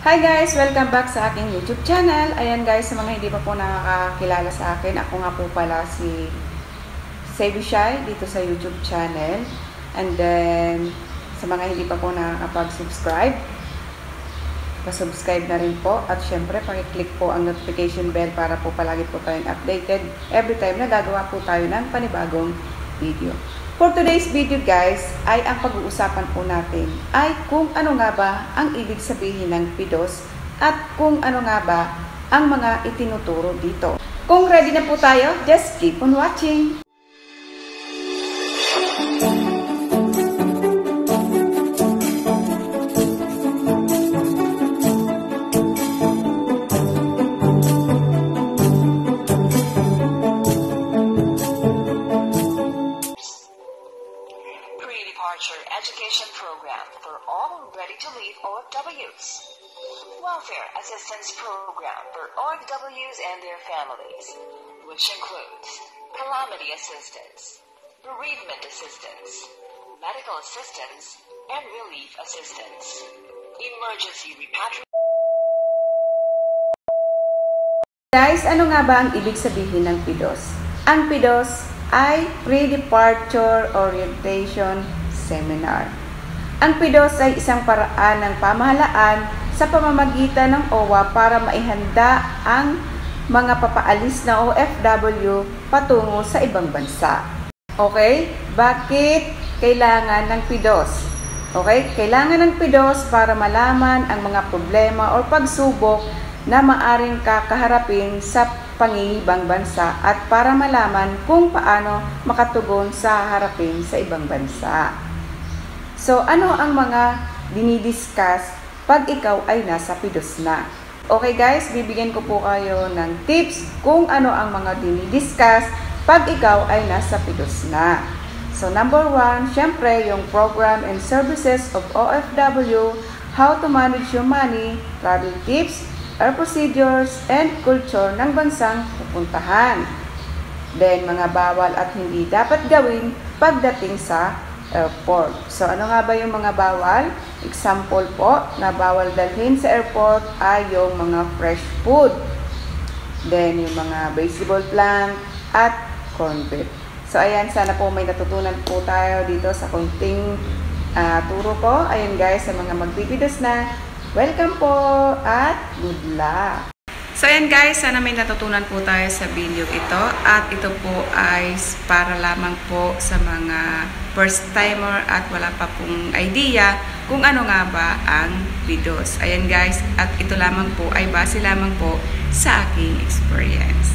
Hi guys! Welcome back sa aking YouTube channel. Ayan guys, sa mga hindi pa po nakakilala sa akin, ako nga po pala si Sebushai dito sa YouTube channel. And then, sa mga hindi pa po nakakapag-subscribe, pa-subscribe na rin po. At syempre, pakiclick po ang notification bell para po palagi po tayong updated every time na gagawa po tayo ng panibagong video. For today's video guys, ay ang pag-uusapan po natin ay kung ano nga ba ang ibig sabihin ng PDOS at kung ano nga ba ang mga itinuturo dito. Kung ready na po tayo, just keep on watching! Education program for all ready-to-leave OFWs. Welfare assistance program for OFWs and their families, which includes calamity assistance, bereavement assistance, medical assistance, and relief assistance, emergency repatriation. Guys, ano nga ba ang ibig sabihin ng PDOS? Ang PDOS ay Pre-Departure Orientation Seminar. Ang PDOS ay isang paraan ng pamahalaan sa pamamagitan ng OWA para maihanda ang mga papaalis na OFW patungo sa ibang bansa. Okay? Bakit kailangan ng PDOS? Okay? Kailangan ng PDOS para malaman ang mga problema o pagsubok na maaring kakaharapin sa pangingibang bansa at para malaman kung paano makatugon sa harapin sa ibang bansa. So, ano ang mga dinidiscuss pag ikaw ay nasa PDOS na? Okay guys, bibigyan ko po kayo ng tips kung ano ang mga dinidiscuss pag ikaw ay nasa PDOS na. So, number 1, syempre yung program and services of OFW, how to manage your money, travel tips, air procedures, and culture ng bansang pupuntahan. Then, mga bawal at hindi dapat gawin pagdating sa airport. So, ano nga ba yung mga bawal? Example po, na bawal dalhin sa airport ay yung mga fresh food. Then, yung mga vegetable plant at corned beef. So, ayan, sana po may natutunan po tayo dito sa konting turo ko. Ayan guys, sa mga magbibidos na, welcome po at good luck! So ayan guys, sana may natutunan po tayo sa video ito at ito po ay para lamang po sa mga first timer at wala pa pong idea kung ano nga ba ang PDOS. Ayan guys, at ito lamang po ay base lamang po sa aking experience.